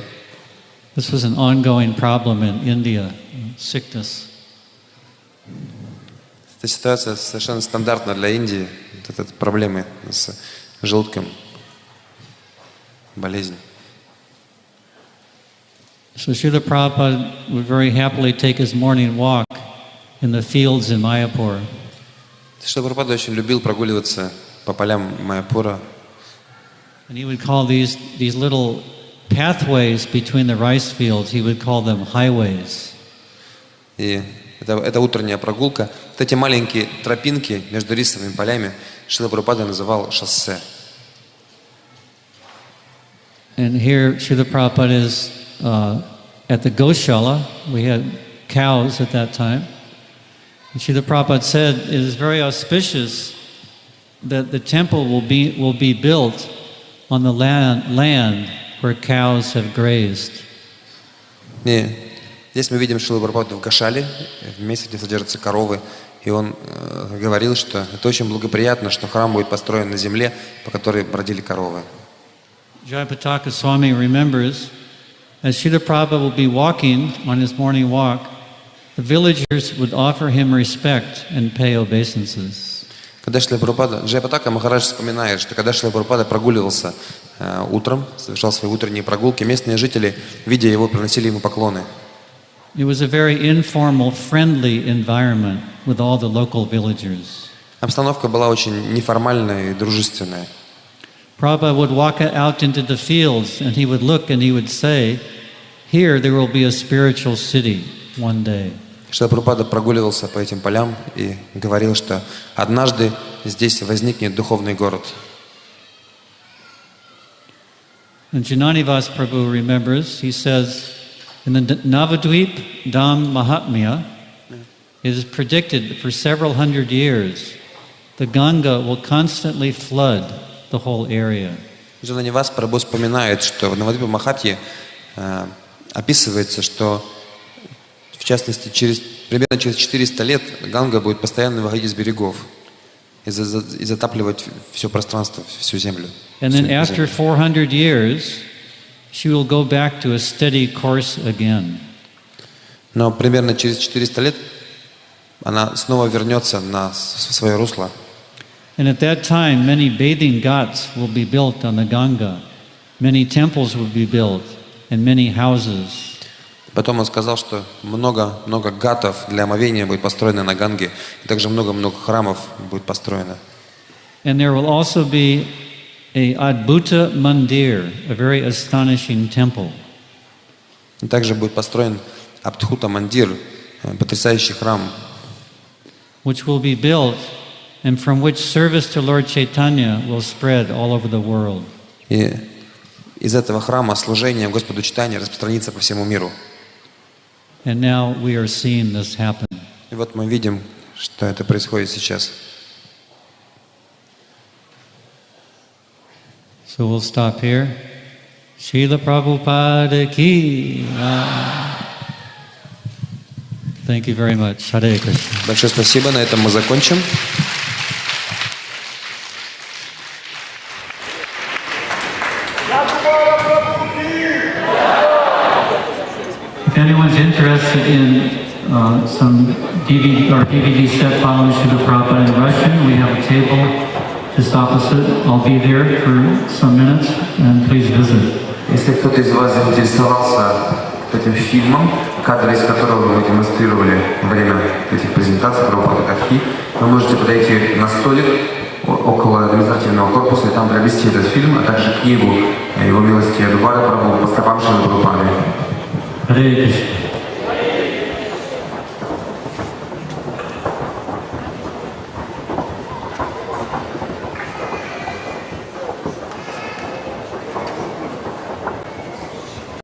This was an ongoing problem in India, sickness. Эта ситуация совершенно стандартна для Индии. Вот эта проблемы с желудком, болезнь. So Srila Prabhupada would very happily take his morning walk in the fields in Mayapur. Шрила Прабхупада очень любил прогуливаться по полям Майяпура. And he would call these little pathways between the rice fields, he would call them highways. И это утренняя прогулка. Вот эти маленькие тропинки между рисовыми полями Шрила Прабхупада называл шоссе. And here Srila Prabhupada is at the Goshala. We had cows at that time. And Srila Prabhupada said, it is very auspicious that the temple will be built on the land where cows have grazed. И здесь мы видим Шрилу Прабхупаду в Гошале, в месте, где содержатся коровы. И он говорил, что это очень благоприятно, что храм будет построен на земле, по которой бродили коровы. Jayapataka Swami remembers, as Srila Prabhupada will be walking on his morning walk, the villagers would offer him respect and pay obeisances. Когда Шрила Прабхупада, Джайапатака Махарадж вспоминает, что когда Шрила Прабхупада прогуливался утром, совершал свои утренние прогулки, местные жители, видя его, приносили ему поклоны. It was a very informal, friendly environment with all the local villagers. Обстановка была очень неформальная и дружественная. Prabhupada would walk out into the fields and he would look and he would say, "Here there will be a spiritual city one day." Шрила Прабхупада прогуливался по этим полям и говорил, что однажды здесь возникнет духовный город. And Jananivas Prabhu remembers, he says, in the Navadvip Dham Mahatmya, it is predicted that for several hundred years, the Ganga will constantly flood the whole area. Джананивас Прабху вспоминает, что в Навадвипа Махатье описывается, что в частности примерно через 400 лет Ганга будет постоянно выходить из берегов и затапливать все пространство, всю землю. And then after 400 years, she will go back to a steady course again. Но примерно через 400 лет она снова вернется на свое русло. And at that time, many bathing ghats will be built on the Ganga. Many temples will be built and many houses. Потом он сказал, что много гатов для омовения будет построено на Ганге, и также много храмов будет построено. And there will also be a Adbhuta Mandir, a very astonishing temple. И также будет построен Абдхута Мандир, потрясающий храм, which will be built and from which service to Lord Chaitanya will spread all over the world. И из этого храма служение Господу Чайтанье распространится по всему миру. And now we are seeing this happen. И вот мы видим, что это происходит сейчас. So we'll stop here. Srila Prabhupada ki. Thank you very much. Hare Krishna. Большое спасибо. На этом мы закончим. If anyone's interested in some DVD set following Srila Prabhupada in Russian, we have a table just opposite. I'll be there for some minutes, and please visit. Если кто-то из вас заинтересовался этим фильмом, кадры из которого мы демонстрировали во время этих презентаций Прабхупады Катхи, вы можете подойти на столик около административного корпуса и там приобрести этот фильм, а также книгу Его милости Ядубара Прабху по стопам Шрилы Прабхупады. Hare Krishna.